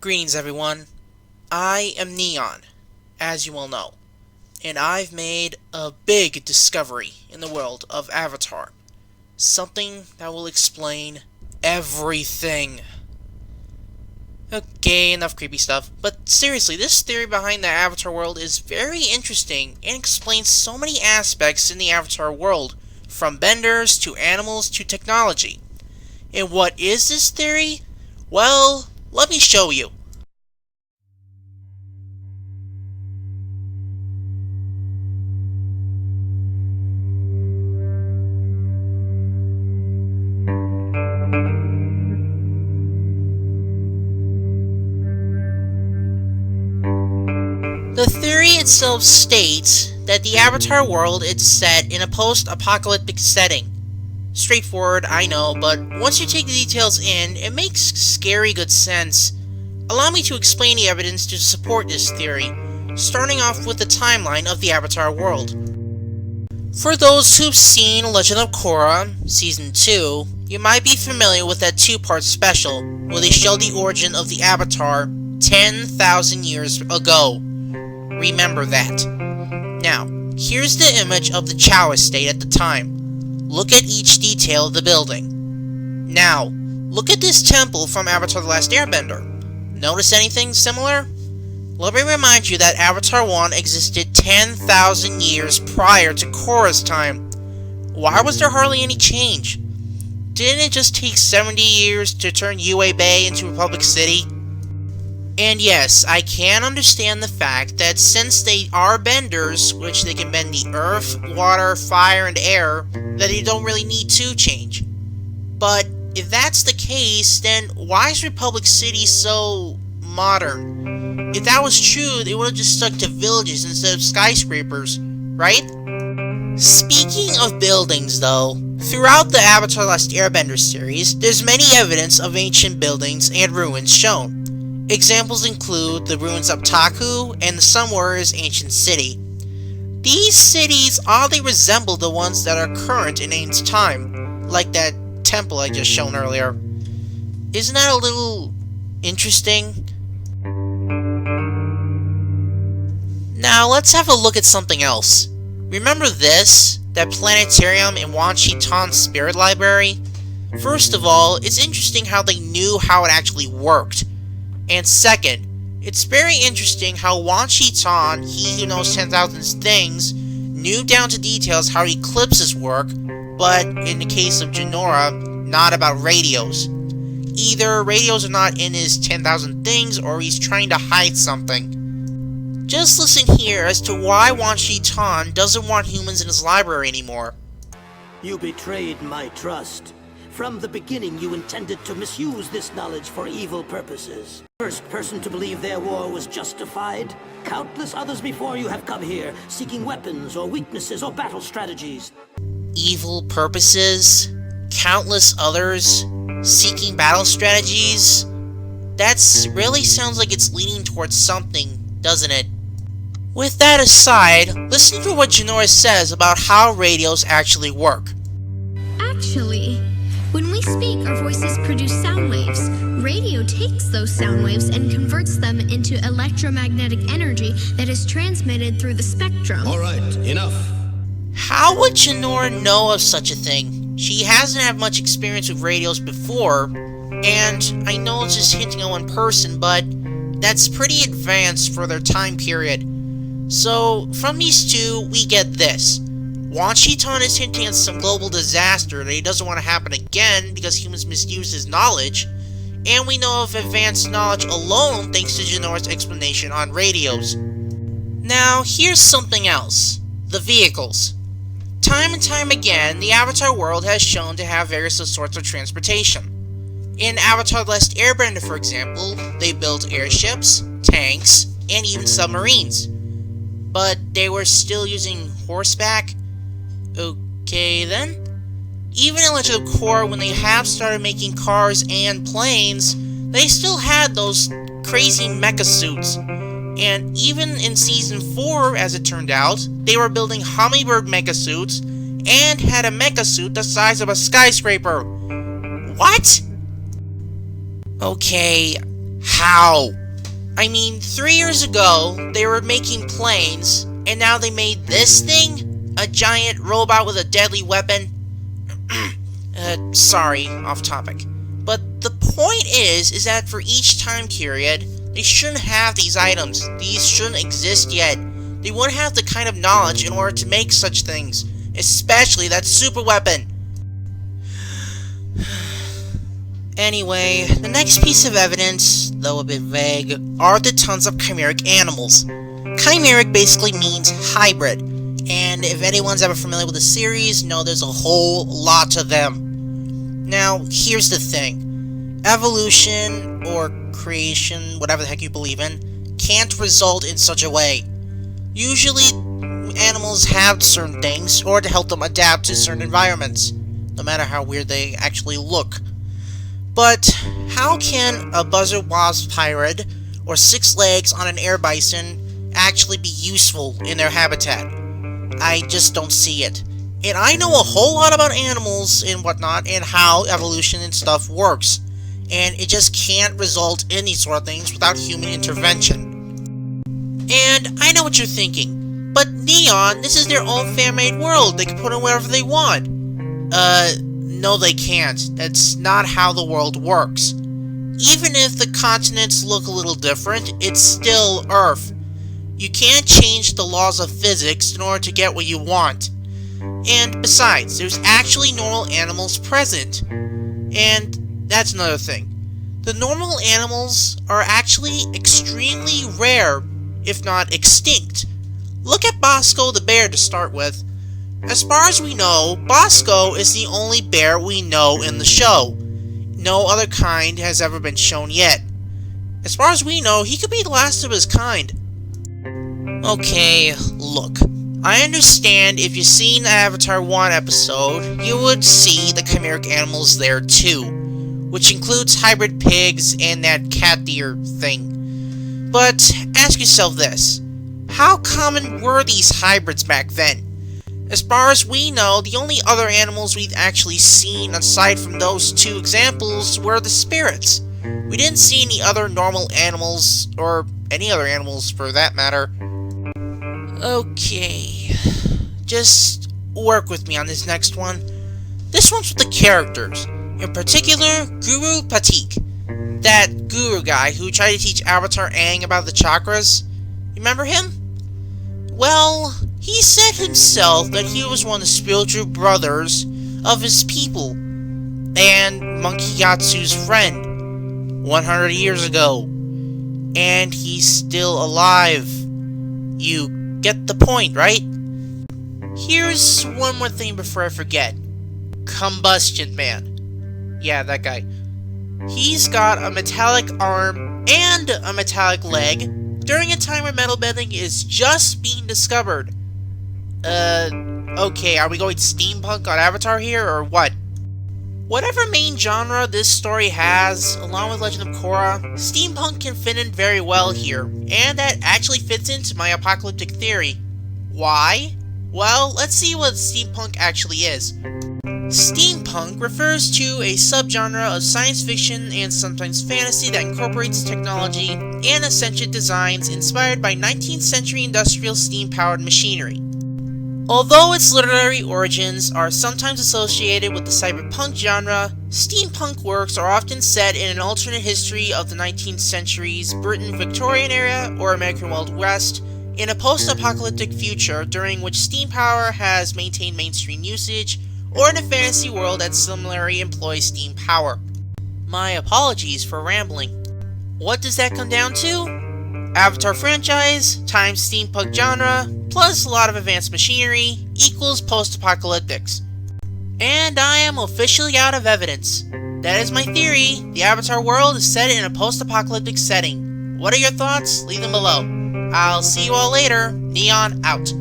Greetings everyone, I am Neon, as you all know, and I've made a big discovery in the world of Avatar. Something that will explain everything. Okay, enough creepy stuff, but seriously, this theory behind the Avatar world is very interesting and explains so many aspects in the Avatar world, from benders to animals to technology. And what is this theory? Well, let me show you. The theory itself states that the Avatar world is set in a post-apocalyptic setting. Straightforward, I know, but once you take the details in, it makes scary good sense. Allow me to explain the evidence to support this theory, starting off with the timeline of the Avatar world. For those who've seen Legend of Korra, Season 2, you might be familiar with that two-part special, where they show the origin of the Avatar 10,000 years ago. Remember that. Now, here's the image of the Chao estate at the time. Look at each detail of the building. Now, look at this temple from Avatar The Last Airbender. Notice anything similar? Let me remind you that Avatar 1 existed 10,000 years prior to Korra's time. Why was there hardly any change? Didn't it just take 70 years to turn Yue Bay into Republic City? And yes, I can understand the fact that since they are benders, which they can bend the earth, water, fire, and air, that they don't really need to change. But if that's the case, then why is Republic City so modern? If that was true, they would have just stuck to villages instead of skyscrapers, right? Speaking of buildings, though, throughout the Avatar The Last Airbender series, there's many evidence of ancient buildings and ruins shown. Examples include the ruins of Taku and the Sun Warrior's ancient city. These cities oddly resemble the ones that are current in Aang's time, like that temple I just shown earlier. Isn't that a little interesting? Now let's have a look at something else. Remember this? That planetarium in Wan Shi Tan's spirit library? First of all, it's interesting how they knew how it actually worked. And second, it's very interesting how Wan Shi Tan, he who knows 10,000 things, knew down to details how eclipses work, but in the case of Jinora, not about radios. Either radios are not in his 10,000 things, or he's trying to hide something. Just listen here as to why Wan Shi Tan doesn't want humans in his library anymore. You betrayed my trust. From the beginning, you intended to misuse this knowledge for evil purposes. First person to believe their war was justified. Countless others before you have come here, seeking weapons or weaknesses or battle strategies. Evil purposes? Countless others? Seeking battle strategies? That really sounds like it's leaning towards something, doesn't it? With that aside, listen to what Jinora says about how radios actually work. Actually, when we speak, our voices produce sound waves. Radio takes those sound waves and converts them into electromagnetic energy that is transmitted through the spectrum. Alright, enough. How would Jinora know of such a thing? She hasn't had much experience with radios before, and I know it's just hinting on one person, but that's pretty advanced for their time period. So, from these two, we get this. Wan Shi Tan is hinting at some global disaster that he doesn't want to happen again because humans misuse his knowledge, and we know of advanced knowledge alone thanks to Jinora's explanation on radios. Now, here's something else. The vehicles. Time and time again, the Avatar world has shown to have various sorts of transportation. In Avatar The Last Airbender, for example, they built airships, tanks, and even submarines. But they were still using horseback? Okay then. Even in Legend of Korra, when they have started making cars and planes, they still had those crazy mecha suits. And even in Season 4, as it turned out, they were building hummingbird mecha suits and had a mecha suit the size of a skyscraper. What? Okay, How? I mean, 3 years ago, they were making planes, and now they made this thing? A giant robot with a deadly weapon? Sorry, off topic. But the point is that for each time period, they shouldn't have these items. These shouldn't exist yet. They wouldn't have the kind of knowledge in order to make such things, especially that super weapon. Anyway, the next piece of evidence, though a bit vague, are the tons of chimeric animals. Chimeric basically means hybrid, and if anyone's ever familiar with the series, know there's a whole lot of them. Now, here's the thing. Evolution, or creation, whatever the heck you believe in, can't result in such a way. Usually, animals have certain things, or to help them adapt to certain environments, no matter how weird they actually look. But how can a buzzard wasp pirate or 6 legs on an air bison actually be useful in their habitat? I just don't see it. And I know a whole lot about animals and whatnot and how evolution and stuff works. And it just can't result in these sort of things without human intervention. And I know what you're thinking. But Neon, this is their own fan-made world. They can put in wherever they want. No they can't. That's not how the world works. Even if the continents look a little different, it's still Earth. You can't change the laws of physics in order to get what you want. And besides, there's actually normal animals present. And that's another thing. The normal animals are actually extremely rare, if not extinct. Look at Bosco the bear to start with. As far as we know, Bosco is the only bear we know in the show. No other kind has ever been shown yet. As far as we know, he could be the last of his kind. Okay, look. I understand if you've seen the Avatar 1 episode, you would see the chimeric animals there too, which includes hybrid pigs and that cat deer thing. But ask yourself this. How common were these hybrids back then? As far as we know, the only other animals we've actually seen aside from those 2 examples were the spirits. We didn't see any other normal animals, or any other animals for that matter. Okay, just work with me on this next one. This one's with the characters, in particular Guru Patik, that guru guy who tried to teach Avatar Aang about the chakras. You remember him? Well, he said himself that he was one of the spiritual brothers of his people, and Monkey Yatsu's friend, 100 years ago. And he's still alive. You get the point, right? Here's one more thing before I forget. Combustion Man. Yeah, that guy. He's got a metallic arm and a metallic leg during a time where metal bending is just being discovered. Okay, are we going steampunk on Avatar here, or what? Whatever main genre this story has, along with Legend of Korra, steampunk can fit in very well here, and that actually fits into my apocalyptic theory. Why? Well, let's see what steampunk actually is. Steampunk refers to a subgenre of science fiction and sometimes fantasy that incorporates technology and sentient designs inspired by 19th century industrial steam-powered machinery. Although its literary origins are sometimes associated with the cyberpunk genre, steampunk works are often set in an alternate history of the 19th century's Britain Victorian era or American Wild West, in a post-apocalyptic future during which steam power has maintained mainstream usage, or in a fantasy world that similarly employs steam power. My apologies for rambling. What does that come down to? Avatar franchise times steampunk genre plus a lot of advanced machinery equals post-apocalyptics. And I am officially out of evidence. That is my theory. The Avatar world is set in a post-apocalyptic setting. What are your thoughts? Leave them below. I'll see you all later. Neon out.